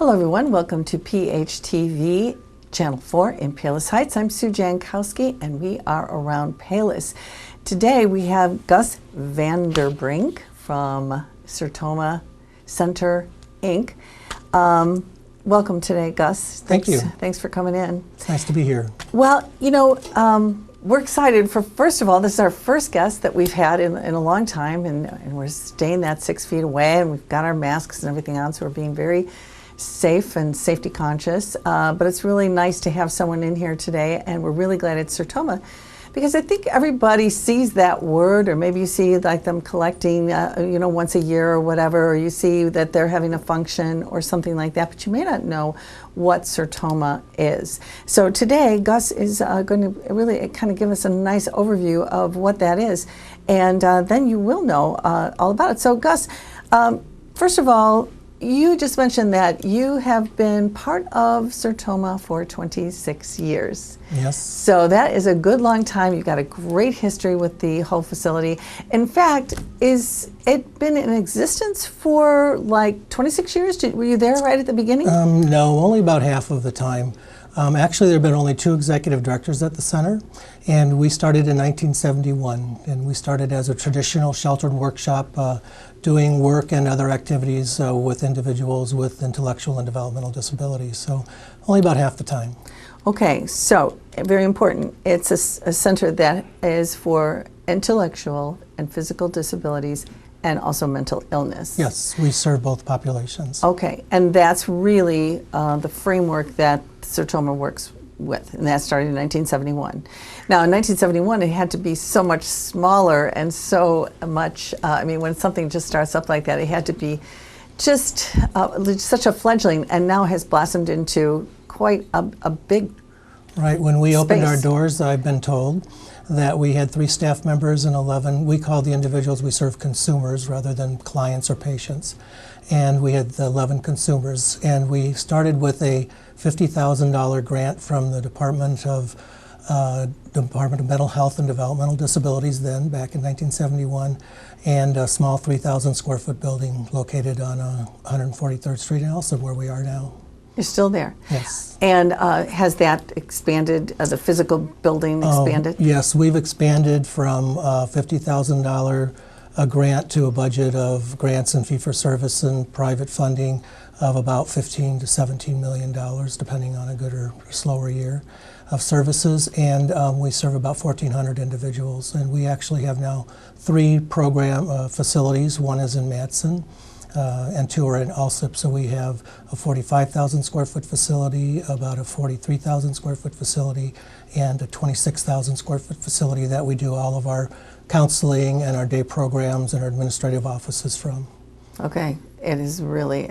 Hello everyone, welcome to PHTV Channel 4 in Palos Heights. I'm Sue Jankowski and we are around Palos. Today we have Gus Vanderbrink from Sertoma Center, Inc. Welcome today, Gus. Thank you. Thanks for coming in. It's nice to be here. Well, you know, we're excited for, first of all, this is our first guest that we've had in a long time, and we're staying that 6 feet away, and we've got our masks and everything on, so we're being very safe and safety conscious. But it's really nice to have someone in here today, and we're really glad it's Sertoma, because I think everybody sees that word, or maybe you see like them collecting, you know, once a year or whatever, or you see that they're having a function or something like that, but you may not know what Sertoma is. So today, Gus is going to really kind of give us a nice overview of what that is, and then you will know all about it. So Gus, first of all, you just mentioned that you have been part of Sertoma for 26 years. Yes. So that is a good long time. You've got a great history with the whole facility. In fact, is it been in existence for like 26 years? Were you there right at the beginning? No, only about half of the time. Actually, there have been only 2 executive directors at the center, and we started in 1971. And we started as a traditional sheltered workshop doing work and other activities with individuals with intellectual and developmental disabilities. So only about half the time. Okay, so very important. It's a center that is for intellectual and physical disabilities and also mental illness. Yes, we serve both populations. Okay, and that's really the framework that Sertoma works with, and that started in 1971. Now, in 1971, it had to be so much smaller and so much, I mean, when something just starts up like that, it had to be just such a fledgling, and now has blossomed into quite a big Right, when we opened our space. doors, I've been told that we had 3 staff members and 11, we call the individuals we serve consumers rather than clients or patients. And we had 11 consumers, and we started with a $50,000 grant from the Department of Mental Health and Developmental Disabilities then, back in 1971, and a small 3,000 square foot building located on 143rd Street in Elsa, where we are now. You're still there? Yes. And has that expanded, the physical building expanded? Yes, we've expanded from $50,000 a grant to a budget of grants and fee-for-service and private funding of about $15 to $17 million, depending on a good or slower year of services. And we serve about 1,400 individuals. And we actually have now 3 program facilities. One is in Madison, and 2 are in Alsip. So we have a 45,000 square foot facility, about a 43,000 square foot facility, and a 26,000 square foot facility that we do all of our counseling and our day programs and our administrative offices from. Okay, it is really,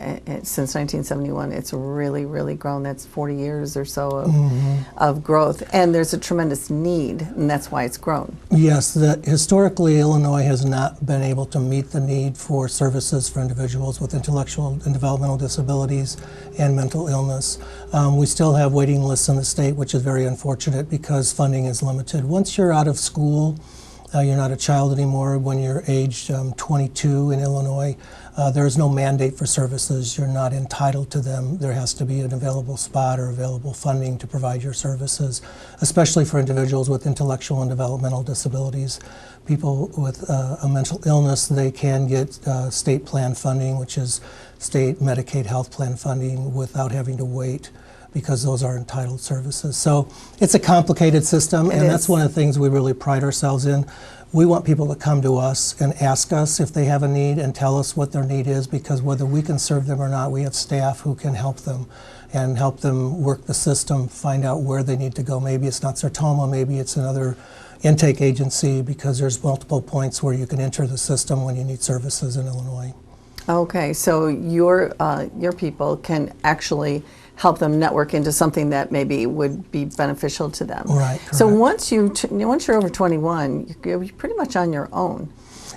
since 1971, it's really, really grown. That's 40 years or so of growth, and there's a tremendous need, and that's why it's grown. Yes, historically Illinois has not been able to meet the need for services for individuals with intellectual and developmental disabilities and mental illness. We still have waiting lists in the state, which is very unfortunate because funding is limited. Once you're out of school, you're not a child anymore. When you're aged 22 in Illinois, there is no mandate for services. You're not entitled to them. There has to be an available spot or available funding to provide your services, especially for individuals with intellectual and developmental disabilities. People with a mental illness, they can get state plan funding, which is state Medicaid health plan funding, without having to wait, because those are entitled services. So it's a complicated system, and that's one of the things we really pride ourselves in. We want people to come to us and ask us if they have a need and tell us what their need is, because whether we can serve them or not, we have staff who can help them and help them work the system, find out where they need to go. Maybe it's not Sertoma, maybe it's another intake agency, because there's multiple points where you can enter the system when you need services in Illinois. Okay, so your people can actually help them network into something that maybe would be beneficial to them. Right, correct. So once you're over 21, you're pretty much on your own.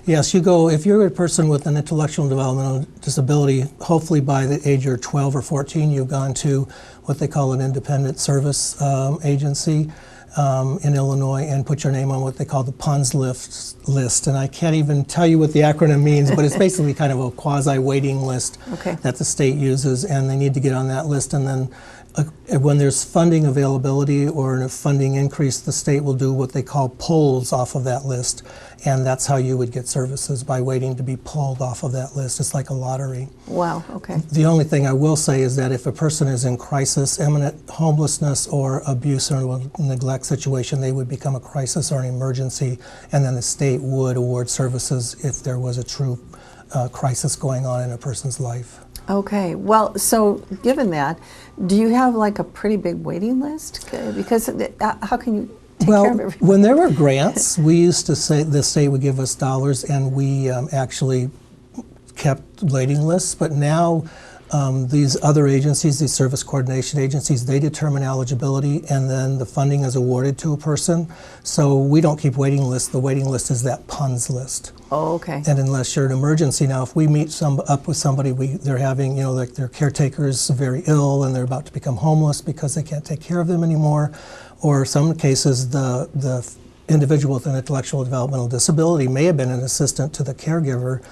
Yes, you go, if you're a person with an intellectual and developmental disability, hopefully by the age you're 12 or 14, you've gone to what they call an independent service agency. in Illinois and put your name on what they call the PUNS list. And I can't even tell you what the acronym means, but it's basically kind of a quasi-waiting list that the state uses, and they need to get on that list. And then when there's funding availability or a funding increase, the state will do what they call pulls off of that list. And that's how you would get services, by waiting to be pulled off of that list. It's like a lottery. Wow, okay. The only thing I will say is that if a person is in crisis, imminent homelessness or abuse or neglect situation, they would become a crisis or an emergency, and then the state would award services if there was a true crisis going on in a person's life. Okay, well, so given that, do you have like a pretty big waiting list? Because how can you take care of everything? When there were grants, we used to say the state would give us dollars, and we actually kept waiting lists. But now these other agencies, these service coordination agencies, they determine eligibility, and then the funding is awarded to a person. So we don't keep waiting lists. The waiting list is that PUNS list. Oh, okay. And unless you're an emergency, now if we meet up with somebody, they're having, like their caretaker's very ill and they're about to become homeless because they can't take care of them anymore, or some cases the individual with an intellectual developmental disability may have been an assistant to the caregiver,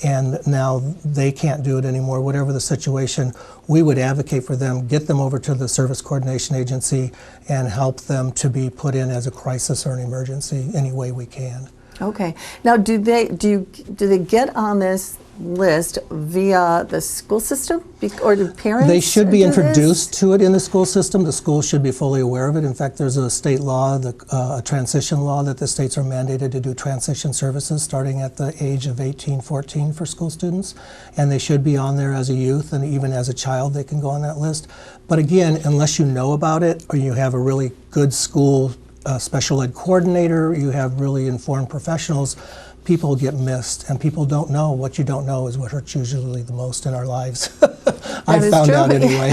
and now they can't do it anymore. Whatever the situation, we would advocate for them, get them over to the service coordination agency, and help them to be put in as a crisis or an emergency any way we can. Okay. Now, do they get on this list via the school system, or do parents? They should be do introduced this? to it in the school system. The school should be fully aware of it. In fact, there's a state law, a transition law, that the states are mandated to do transition services starting at the age of 18, 14 for school students, and they should be on there as a youth, and even as a child they can go on that list. But again, unless you know about it or you have a really good school special ed coordinator, you have really informed professionals, people get missed, and people don't know. What you don't know is what hurts usually the most in our lives. I found out anyway.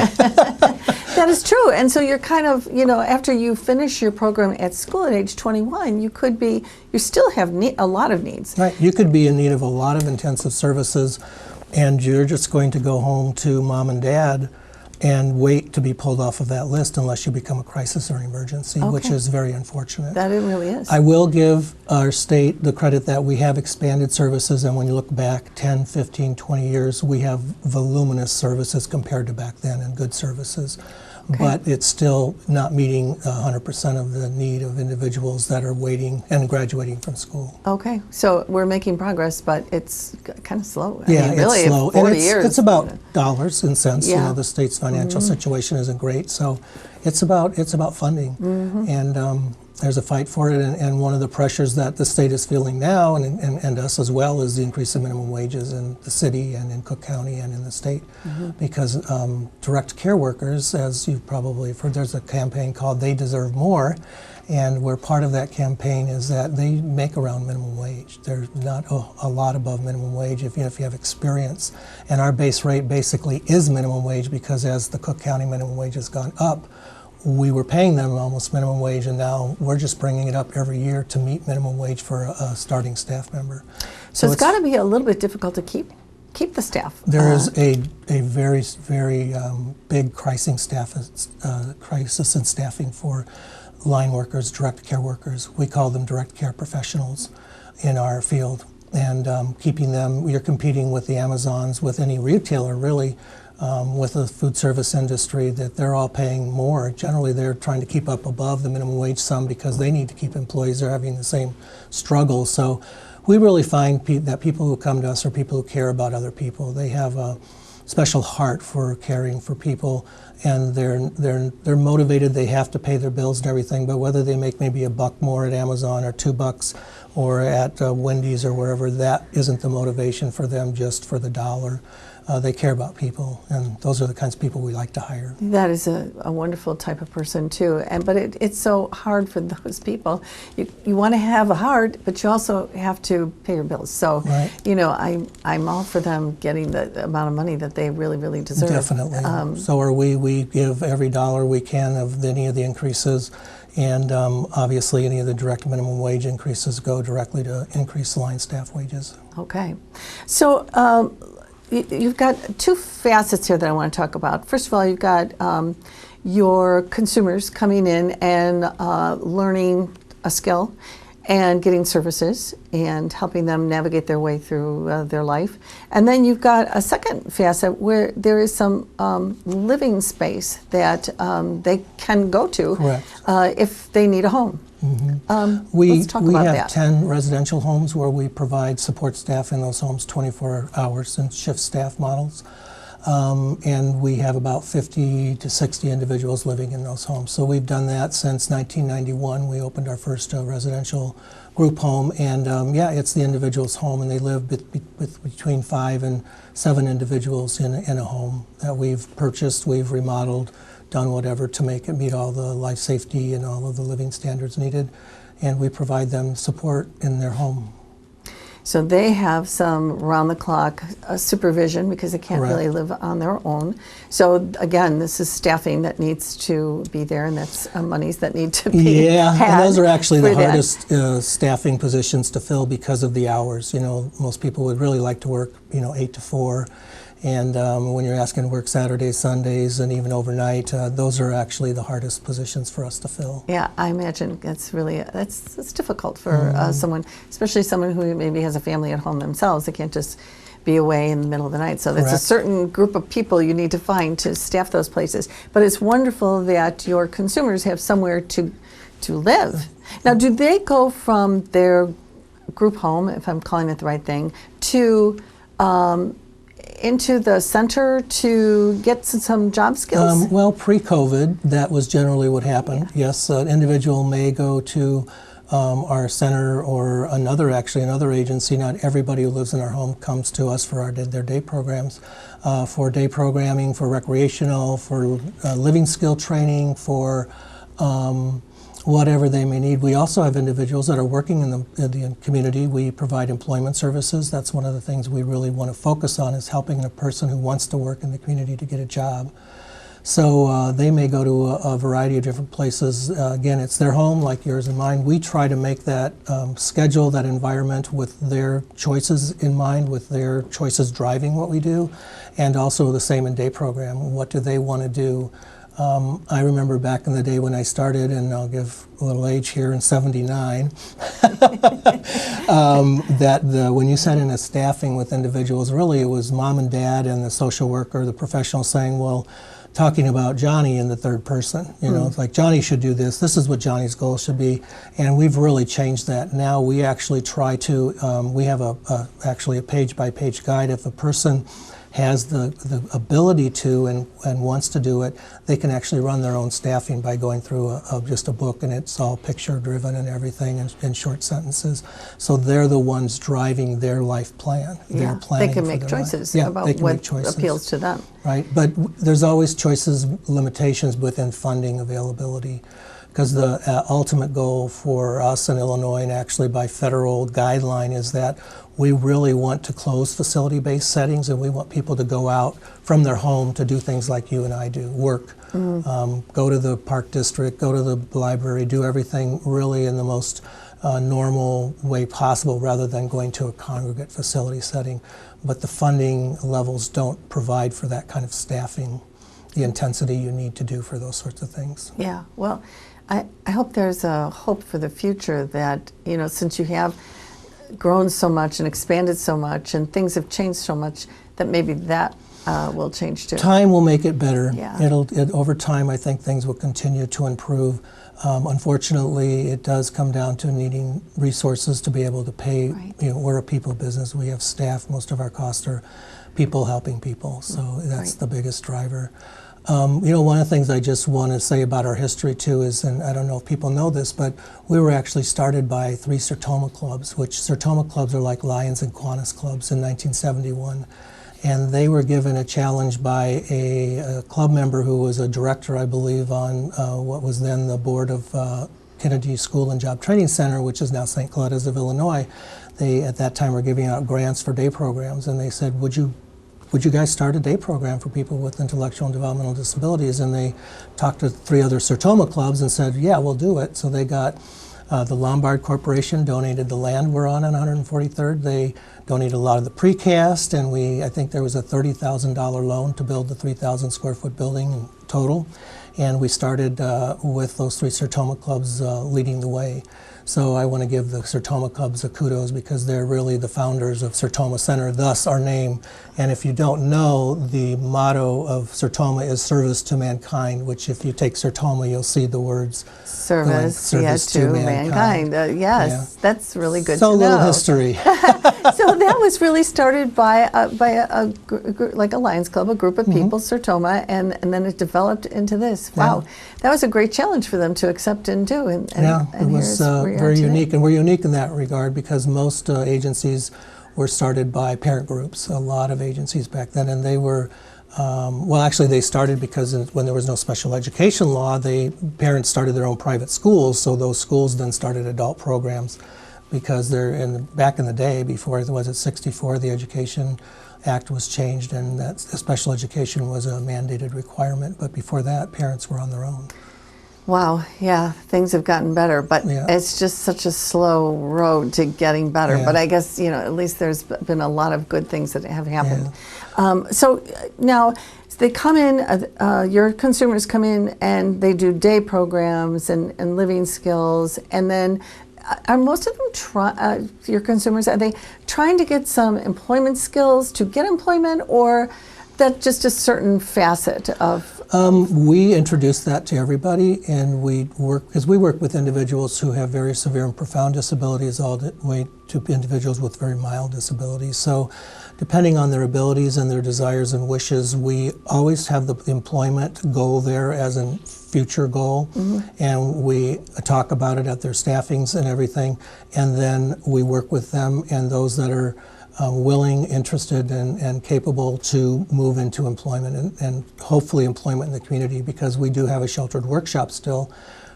That is true. And so you're kind of, after you finish your program at school at age 21, you still have a lot of needs. Right. You could be in need of a lot of intensive services, and you're just going to go home to mom and dad and wait to be pulled off of that list unless you become a crisis or an emergency, which is very unfortunate. That it really is. I will give our state the credit that we have expanded services, and when you look back 10, 15, 20 years, we have voluminous services compared to back then, and good services. But it's still not meeting 100% of the need of individuals that are waiting and graduating from school. Okay, so we're making progress, but it's kind of slow. Yeah, I mean, really, it's slow. 40 and years. It's about dollars and cents. Yeah. The state's financial situation isn't great, so it's about funding. And there's a fight for it, and one of the pressures that the state is feeling now, and us as well, is the increase in minimum wages in the city and in Cook County and in the state. Because direct care workers, as you've probably heard, there's a campaign called They Deserve More, and where part of that campaign is that they make around minimum wage. They're not a lot above minimum wage if you have experience. And our base rate basically is minimum wage, because as the Cook County minimum wage has gone up, we were paying them almost minimum wage, and now we're just bringing it up every year to meet minimum wage for a starting staff member. So it's got to be a little bit difficult to keep the staff. There is a very, very big crisis in staffing for line workers, direct care workers. We call them direct care professionals in our field. And keeping them, you're competing with the Amazons, with any retailer really, with the food service industry, that they're all paying more. Generally, they're trying to keep up above the minimum wage, some because they need to keep employees. They're having the same struggle. So we really find that people who come to us are people who care about other people. They have a special heart for caring for people, and they're motivated. They have to pay their bills and everything, but whether they make maybe $1 more at Amazon or $2 or at Wendy's or wherever, that isn't the motivation for them just for the dollar. They care about people, and those are the kinds of people we like to hire. That is a wonderful type of person too, but it's so hard for those people. You want to have a heart, but you also have to pay your bills. So, I'm all for them getting the amount of money that they really, really deserve. Definitely. So are we. We give every dollar we can of any of the increases, and obviously any of the direct minimum wage increases go directly to increase line staff wages. Okay. So, you've got two facets here that I want to talk about. First of all, you've got your consumers coming in and learning a skill and getting services and helping them navigate their way through their life. And then you've got a second facet where there is some living space that they can go to if they need a home. We let's talk about have that. 10 residential homes where we provide support staff in those homes 24 hours in shift staff models. And we have about 50 to 60 individuals living in those homes. So we've done that since 1991. We opened our first residential group home, and yeah, it's the individual's home, and they live with between 5 and 7 individuals in a home that we've purchased, we've remodeled, done whatever to make it meet all the life safety and all of the living standards needed, and we provide them support in their home. So they have some round-the-clock supervision because they can't really live on their own. So again, this is staffing that needs to be there, and that's monies that need to be had and those are actually the for hardest staffing positions to fill because of the hours. You know, most people would really like to work, 8 to 4. And when you're asking to work Saturdays, Sundays, and even overnight, those are actually the hardest positions for us to fill. Yeah, I imagine that's difficult for someone, especially someone who maybe has a family at home themselves. They can't just be away in the middle of the night. So there's a certain group of people you need to find to staff those places. But it's wonderful that your consumers have somewhere to live. Now, do they go from their group home, if I'm calling it the right thing, to into the center to get some job skills? Well, pre-COVID, that was generally what happened. Yeah. Yes, an individual may go to our center or another agency. Not everybody who lives in our home comes to us for their day programs. For day programming, for recreational, for living skill training, for whatever they may need. We also have individuals that are working in the community. We provide employment services. That's one of the things we really want to focus on, is helping a person who wants to work in the community to get a job. So they may go to a variety of different places. Again, it's their home like yours and mine. We try to make that schedule, that environment with their choices in mind, with their choices driving what we do, and also the same in day program. What do they want to do? I remember back in the day when I started, and I'll give a little age here, in '79, that when you sat in a staffing with individuals, really it was mom and dad and the social worker, the professional saying, well, talking about Johnny in the third person. It's like, Johnny should do this. This is what Johnny's goal should be. And we've really changed that. Now we actually try to, we have actually a page-by-page guide. If a person has the ability to and wants to do it, they can actually run their own staffing by going through just a book, and it's all picture driven and everything in short sentences. So they're the ones driving their life plan. They're planning they can for make their choices life. about they can what make choices. appeals to them. Right, but there's always choices, limitations within funding availability. Because the ultimate goal for us in Illinois, and actually by federal guideline, is that we really want to close facility-based settings, and we want people to go out from their home to do things like you and I do, work, go to the park district, go to the library, do everything really in the most normal way possible, rather than going to a congregate facility setting. But the funding levels don't provide for that kind of staffing, the intensity you need to do for those sorts of things. Yeah, well, I hope there's a hope for the future that, since you have grown so much and expanded so much and things have changed so much, that maybe that will change too. Time will make it better. Yeah. Over time, I think things will continue to improve. Unfortunately, it does come down to needing resources to be able to pay. Right. We're a people business. We have staff. Most of our costs are people helping people. So that's the biggest driver. One of the things I just want to say about our history too is, and I don't know if people know this, but we were actually started by 3 Sertoma clubs, which Sertoma clubs are like Lions and Kiwanis clubs, in 1971. And they were given a challenge by a club member who was a director, I believe, on what was then the board of Kennedy School and Job Training Center, which is now St. Cloud's of Illinois. They, at that time, were giving out grants for day programs, and they said, would you guys start a day program for people with intellectual and developmental disabilities? And they talked to 3 other Sertoma clubs and said, yeah, we'll do it. So they got the Lombard Corporation donated the land we're on 143rd. They donated a lot of the precast, and I think there was a $30,000 loan to build the 3,000 square foot building in total. And we started with those 3 Sertoma clubs leading the way. So I want to give the Sertoma clubs a kudos because they're really the founders of Sertoma Center, thus our name. And if you don't know, the motto of Sertoma is service to mankind, which if you take Sertoma, you'll see the words Service, going, yeah, to mankind. Yes, Yeah. that's really good So to a little know. history. So that was really started by like a Lions Club, a group of people, Sertoma, and then it developed into this. Wow, that was a great challenge for them to accept and do. And Yeah, it and was here's where you are very today. unique, and we're unique in that regard because most agencies were started by parent groups, a lot of agencies back then, and they were, well actually they started because when there was no special education law, parents started their own private schools, so those schools then started adult programs because back in the day, before it was at 64, the Education Act was changed and that special education was a mandated requirement, but before that, parents were on their own. Wow, yeah, things have gotten better, but Yeah. it's just such a slow road to getting better. Yeah. But I guess, at least there's been a lot of good things that have happened. So now they come in, your consumers come in and they do day programs and living skills, and then are most of them, your consumers, are they trying to get some employment skills to get employment, or that just a certain facet of? We introduce that to everybody, and we work with individuals who have very severe and profound disabilities, all the way to individuals with very mild disabilities. So, depending on their abilities and their desires and wishes, we always have the employment goal there as a future goal, and we talk about it at their staffings and everything, and then we work with them and those that are willing, interested, and capable to move into employment and hopefully employment in the community, because we do have a sheltered workshop still,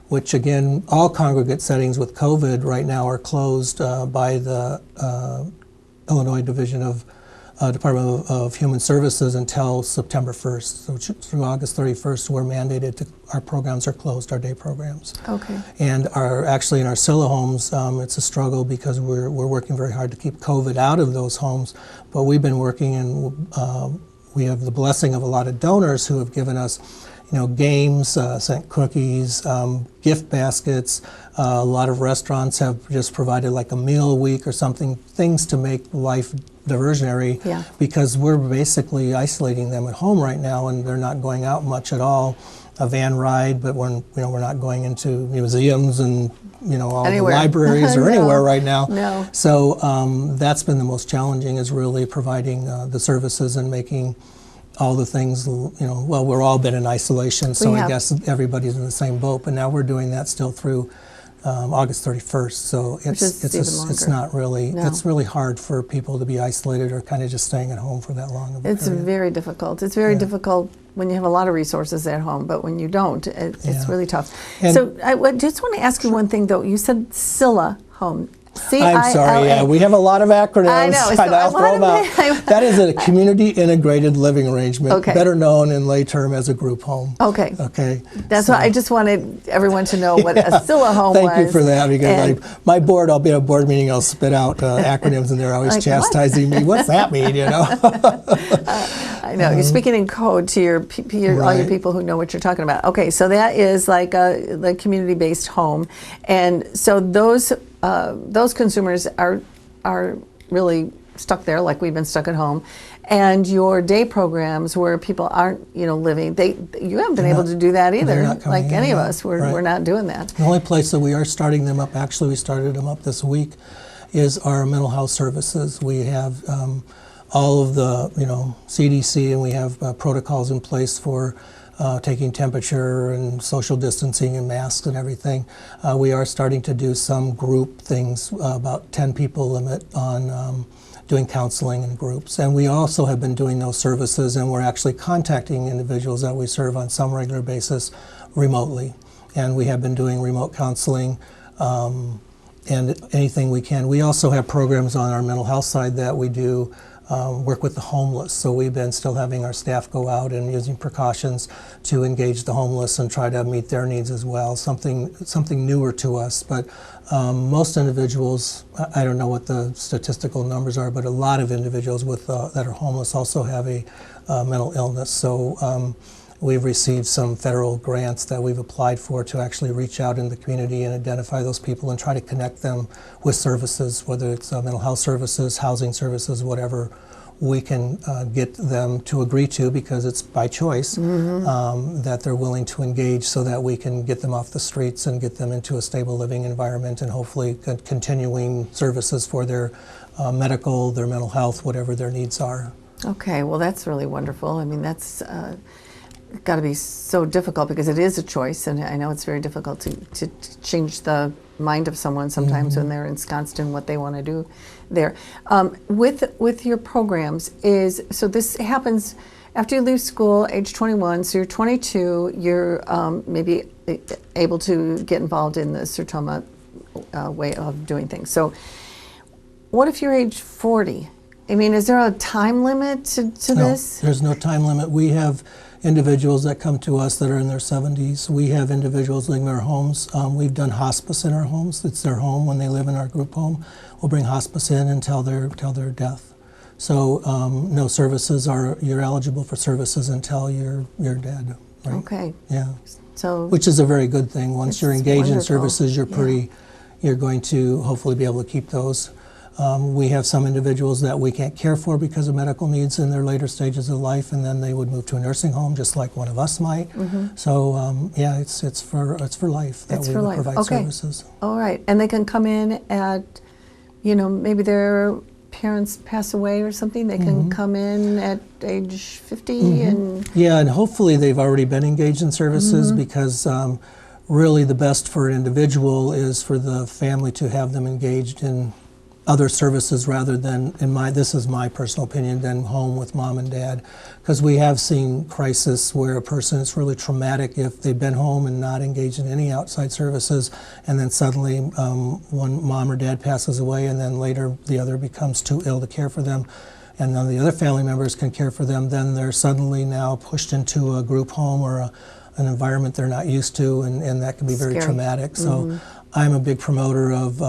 which again, all congregate settings with COVID right now are closed by the Illinois Division of Department of Human Services until September 1st. So through August 31st, we're mandated our programs are closed, our day programs. Okay. And actually in our Scylla homes, it's a struggle because we're working very hard to keep COVID out of those homes. But we've been working, and we have the blessing of a lot of donors who have given us, games, sent cookies, gift baskets. A lot of restaurants have just provided like a meal a week or something, things to make life diversionary, because we're basically isolating them at home right now, and they're not going out much at all. A van ride, but when we're not going into museums and all Anywhere. the libraries or No. anywhere right now. No. So that's been the most challenging, is really providing the services and making all the things. Well, we're all been in isolation, so I guess everybody's in the same boat. But now we're doing that still through August 31st. So it's not really, it's really hard for people to be isolated or kind of just staying at home for that long of a It's period. very difficult. It's very difficult when you have a lot of resources at home, but when you don't, it's really tough. And so I just want to ask you one thing, though. You said Scylla home. I'm sorry, yeah, we have a lot of acronyms. I know, so I'll throw them out. That is a community integrated living arrangement, better known in lay term as a group home. Okay. Okay. That's why I just wanted everyone to know what a Scylla home was. Thank you for that, because my board, I'll be at a board meeting, I'll spit out acronyms, and they're always Like, chastising me. What's that mean, I know, you're speaking in code to all your people who know what you're talking about. Okay, so that is like a community-based home, and so those consumers are really stuck there, like we've been stuck at home. And your day programs where people aren't, living, you haven't been able to do that either. Like any of us, we're not doing that. The only place that we are starting them up, actually we started them up this week, is our mental health services. We have all of the, CDC, and we have protocols in place for taking temperature and social distancing and masks and everything. We are starting to do some group things, about 10 people limit on doing counseling in groups. And we also have been doing those services, and we're actually contacting individuals that we serve on some regular basis remotely. And we have been doing remote counseling and anything we can. We also have programs on our mental health side that we do work with the homeless. So we've been still having our staff go out and using precautions to engage the homeless and try to meet their needs as well. Something newer to us, but most individuals, I don't know what the statistical numbers are, but a lot of individuals that are homeless also have a mental illness. So We've received some federal grants that we've applied for to actually reach out in the community and identify those people and try to connect them with services, whether it's mental health services, housing services, whatever we can get them to agree to, because it's by choice, that they're willing to engage, so that we can get them off the streets and get them into a stable living environment, and hopefully continuing services for their medical, their mental health, whatever their needs are. Okay, well, that's really wonderful. I mean, that's got to be so difficult, because it is a choice, and I know it's very difficult to change the mind of someone sometimes when they're ensconced in what they want to do there. With your programs, so this happens after you leave school, age 21, so you're 22, you're maybe able to get involved in the Sertoma way of doing things. So what if you're age 40? I mean, is there a time limit to this? No, there's no time limit. We have individuals that come to us that are in their 70s. We have individuals living in our homes. We've done hospice in our homes. It's their home when they live in our group home. We'll bring hospice in until their death. So no services you're eligible for services until you're dead. Right? Okay. Yeah. So which is a very good thing. Once you're engaged in services, you're yeah. You're going to hopefully be able to keep those. We have some individuals that we can't care for because of medical needs in their later stages of life, and then they would move to a nursing home, just like one of us might. So yeah, it's for life that we would provide services. All right, and they can come in at, maybe their parents pass away or something. They can come in at age 50 and yeah, and hopefully they've already been engaged in services, because really the best for an individual is for the family to have them engaged in other services rather than, this is my personal opinion, than home with mom and dad. Because we have seen crisis where a person, it's really traumatic if they've been home and not engaged in any outside services, and then suddenly one mom or dad passes away, and then later the other becomes too ill to care for them, and none of the other family members can care for them. Then they're suddenly now pushed into a group home or an environment they're not used to, and that can be very traumatic. So I'm a big promoter of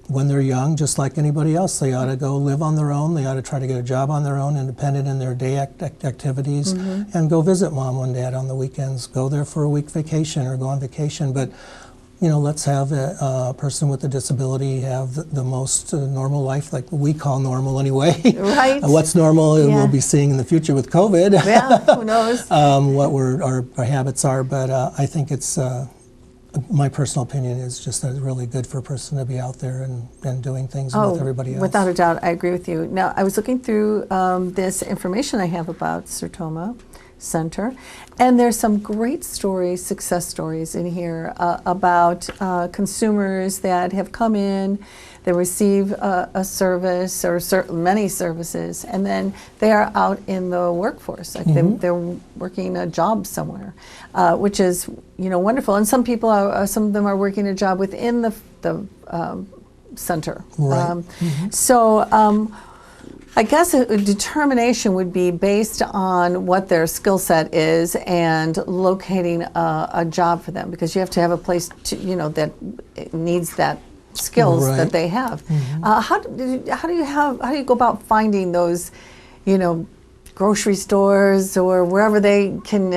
when they're young, just like anybody else, they ought to go live on their own. They ought to try to get a job on their own, independent in their day activities, and go visit mom and dad on the weekends. Go there for a week vacation or go on vacation. But let's have a person with a disability have the most normal life, like we call normal anyway. Right. What's normal we'll be seeing in the future with COVID. Yeah, who knows? What our habits are, but I think it's, my personal opinion is just that it's really good for a person to be out there and doing things with everybody else. Without a doubt, I agree with you. Now, I was looking through this information I have about Sertoma Center, and there's some great stories, success stories in here about consumers that have come in, they receive a service or many services, and then they are out in the workforce. Like they're working a job somewhere, which is wonderful. And some people some of them are working a job within the center. Right. So. I guess a determination would be based on what their skill set is and locating a job for them, because you have to have a place to, that needs that skills that they have. How do you go about finding those, grocery stores or wherever they can,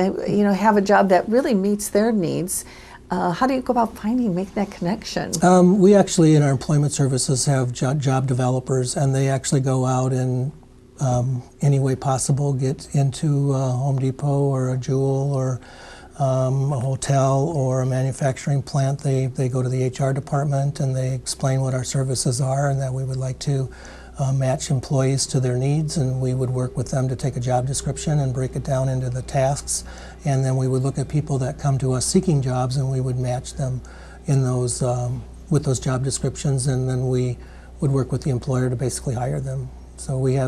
have a job that really meets their needs? How do you go about making that connection? We actually, in our employment services, have job developers, and they actually go out and, any way possible, get into a Home Depot or a Jewel or a hotel or a manufacturing plant. They go to the HR department and they explain what our services are and that we would like to match employees to their needs, and we would work with them to take a job description and break it down into the tasks, and then we would look at people that come to us seeking jobs, and we would match them in those with those job descriptions, and then we would work with the employer to basically hire them. So we're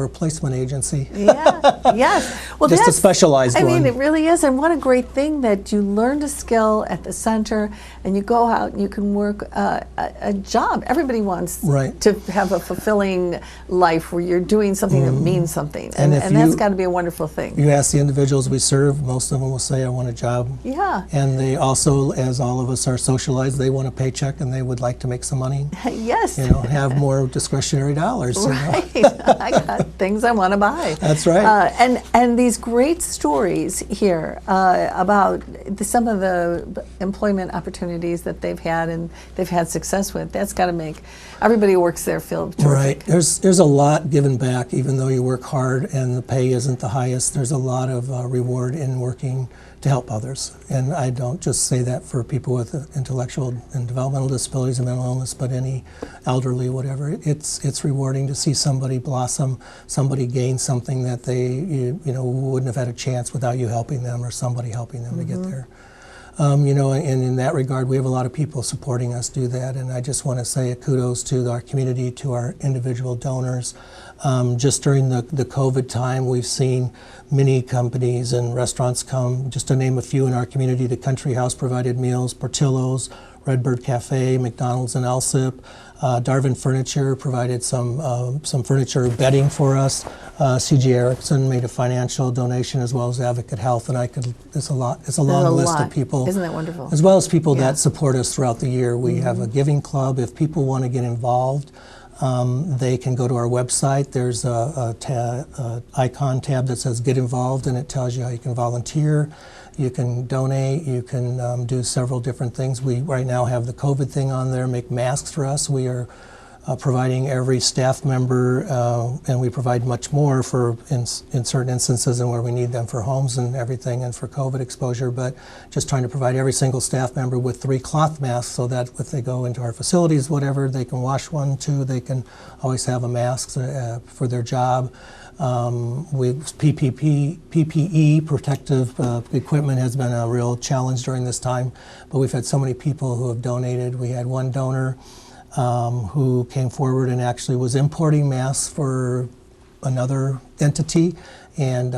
a placement agency. Yeah, yes. Well, just a specialized one. I mean, it really is, and what a great thing that you learned a skill at the center, and you go out and you can work a job. Everybody wants to have a fulfilling life where you're doing something that means something, and that's got to be a wonderful thing. You ask the individuals we serve, most of them will say, I want a job. Yeah. And they also, as all of us are socialized, they want a paycheck and they would like to make some money. Yes. Have more discretionary dollars. Right. I got things I want to buy. That's right. And these great stories here about some of the employment opportunities that they've had and they've had success with. That's got to make everybody who works there feel terrific. Right. There's a lot given back, even though you work hard and the pay isn't the highest. There's a lot of reward in working to help others. And I don't just say that for people with intellectual and developmental disabilities and mental illness, but any elderly, whatever. It's rewarding to see somebody blossom, somebody gain something that they wouldn't have had a chance without you helping them or somebody helping them to get there. And in that regard, we have a lot of people supporting us do that, and I just want to say a kudos to our community, to our individual donors. Just during the COVID time, we've seen many companies and restaurants come, just to name a few in our community. The Country House provided meals, Portillo's, Redbird Cafe, McDonald's and Elsip. Darwin Furniture provided some furniture bedding for us. C.G. Erickson made a financial donation, as well as Advocate Health, and it's a long list of people. Isn't that wonderful? As well as people that support us throughout the year. We have a giving club. If people want to get involved, they can go to our website. There's a icon tab that says Get Involved, and it tells you how you can volunteer. You can donate, you can do several different things. We right now have the COVID thing on there, make masks for us. We are providing every staff member, and we provide much more in certain instances and where we need them for homes and everything and for COVID exposure, but just trying to provide every single staff member with 3 cloth masks so that if they go into our facilities, whatever, they can wash 1, 2, they can always have a mask for their job. PPE, protective equipment, has been a real challenge during this time, but we've had so many people who have donated. We had one donor who came forward and actually was importing masks for another entity, and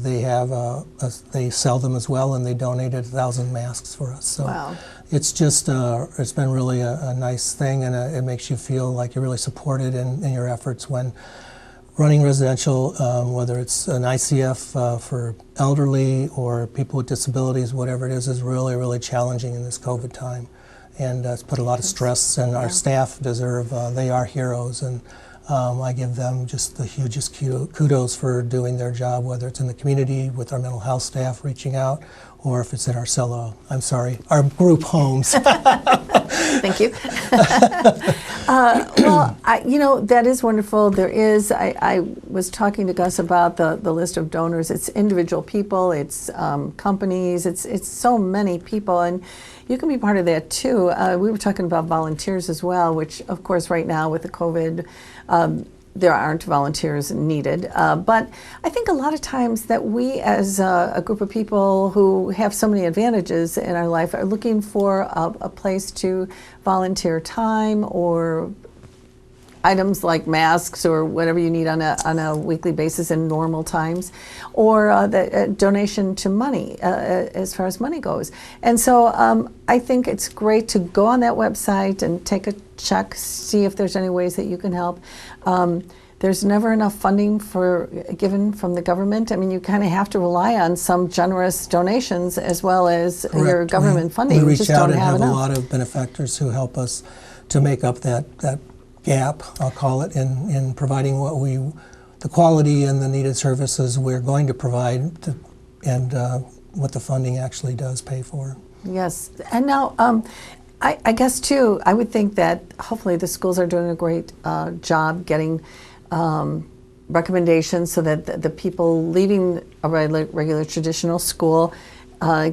they sell them as well, and they donated 1,000 masks for us. So wow. It's just it's been really a nice thing, and it makes you feel like you're really supported in your efforts when running residential, whether it's an ICF for elderly or people with disabilities, whatever it is really, really challenging in this COVID time. And it's put a lot of stress, and our staff deserve, they are heroes, and I give them just the hugest kudos for doing their job, whether it's in the community with our mental health staff reaching out, or if it's in our group homes. Thank you. Well, that is wonderful. There is, I was talking to Gus about the list of donors. It's individual people, it's companies, it's so many people, and you can be part of that too. We were talking about volunteers as well, which of course right now with the COVID, there aren't volunteers needed. But I think a lot of times that we as a group of people who have so many advantages in our life are looking for a place to volunteer time or items like masks or whatever you need on a weekly basis in normal times, or the donation to money as far as money goes. And so I think it's great to go on that website and take a check, see if there's any ways that you can help. There's never enough funding given from the government. I mean, you kind of have to rely on some generous donations as well as your government funding. We just reach out don't and have enough. a lot of benefactors who help us to make up that gap, I'll call it, in providing the quality and the needed services we're going to provide, and what the funding actually does pay for. Yes, and now I guess too, I would think that hopefully the schools are doing a great job getting recommendations so that the people leaving a regular traditional school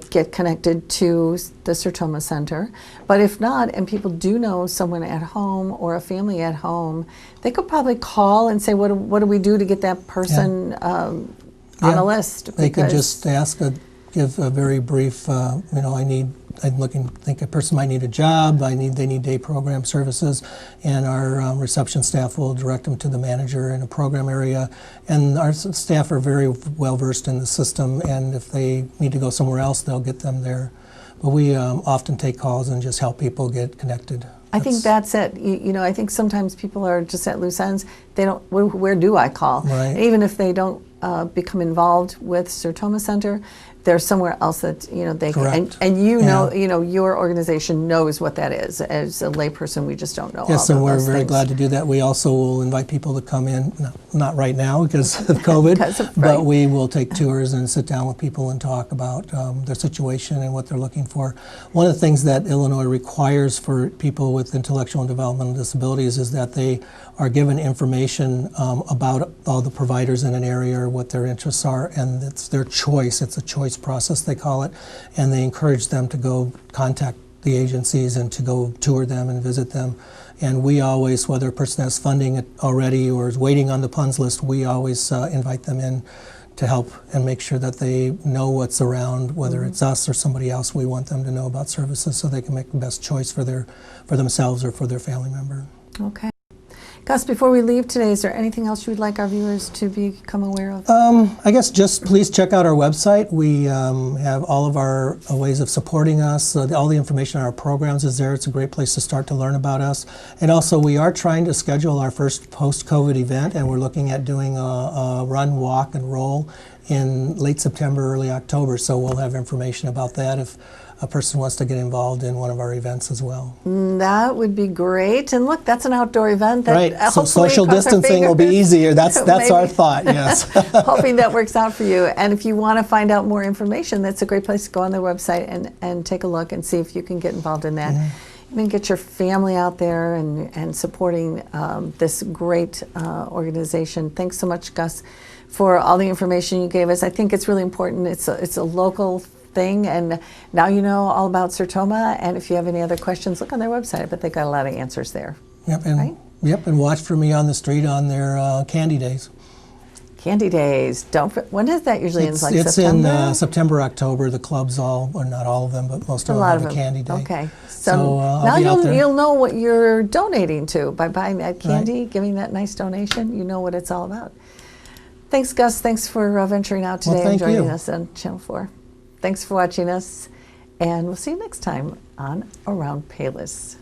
get connected to the Sertoma Center. But if not, and people do know someone at home or a family at home, they could probably call and say, what do we do to get that person on a list? They could just give a very brief, think a person might need a job, they need day program services, and our reception staff will direct them to the manager in a program area. And our staff are very well versed in the system, and if they need to go somewhere else, they'll get them there. But we often take calls and just help people get connected. I think that's it. I think sometimes people are just at loose ends. They don't, where do I call? Right. Even if they don't become involved with Sertoma Center, there's somewhere else that they can, Correct. and Yeah. your organization knows what that is. As a layperson, we just don't know. Yes, all and we're those very things. glad to do that. We also will invite people to come in, not right now because of COVID, Because of- but right. we will take tours and sit down with people and talk about their situation and what they're looking for. One of the things that Illinois requires for people with intellectual and developmental disabilities is that they are given information about all the providers in an area or what their interests are, and it's their choice. It's a choice process, they call it, and they encourage them to go contact the agencies and to go tour them and visit them. And we always, whether a person has funding already or is waiting on the funds list, we always invite them in to help and make sure that they know what's around, whether it's us or somebody else. We want them to know about services so they can make the best choice for themselves or for their family member. Okay. Gus, before we leave today, is there anything else you would like our viewers to become aware of? I guess just please check out our website. We have all of our ways of supporting us. All the information on our programs is there. It's a great place to start to learn about us. And also, we are trying to schedule our first post-COVID event, and we're looking at doing a run, walk, and roll in late September, early October. So we'll have information about that if a person wants to get involved in one of our events as well. That would be great. And look, that's an outdoor event. That Right, so hopefully, social cross our distancing will be fingers, easier. That's our maybe. thought, yes. Hoping that works out for you. And if you want to find out more information, that's a great place to go on their website and take a look and see if you can get involved in that. Even get your family out there and supporting this great organization. Thanks so much, Gus, for all the information you gave us. I think it's really important. It's a local thing, and now you know all about Sertoma. And if you have any other questions, look on their website. I bet they got a lot of answers there. Yep, and Right? Yep, and watch for me on the street on their candy days. Candy Days. When is that usually? It's September? in September, October. The clubs all, or not all of them, but most A of them lot have of a them. candy day. Okay. So, now I'll be out there. you'll know what you're donating to by buying that candy, giving that nice donation. You know what it's all about. Thanks, Gus. Thanks for venturing out today and thank joining you. us on Channel 4. Thanks for watching us, and we'll see you next time on Around Payless.